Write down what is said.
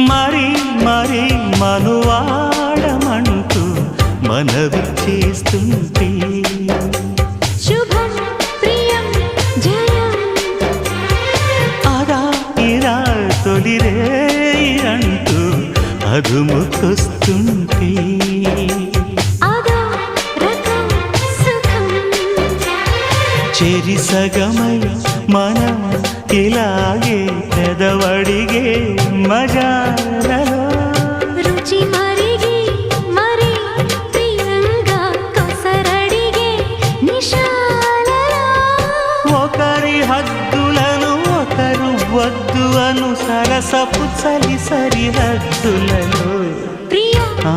మరి మరి మనువాడమంటూ మనవి చేస్తుంటే శుభం ప్రియం జయం అదా ఇరా తొలిరే అంటూ అదుముకొస్తుంటే అదో రకం సుఖం చెరి సగమై మనం ఇలాగే పెదవడిగే మజాలలో రుచి మరిగి మరి ప్రియంగా కొసరడిగే నిశాలలో ఒకరి హద్దులను ఒకరు వద్దు అను సరసపు చలి సరిహద్దులలో ప్రియా ఆ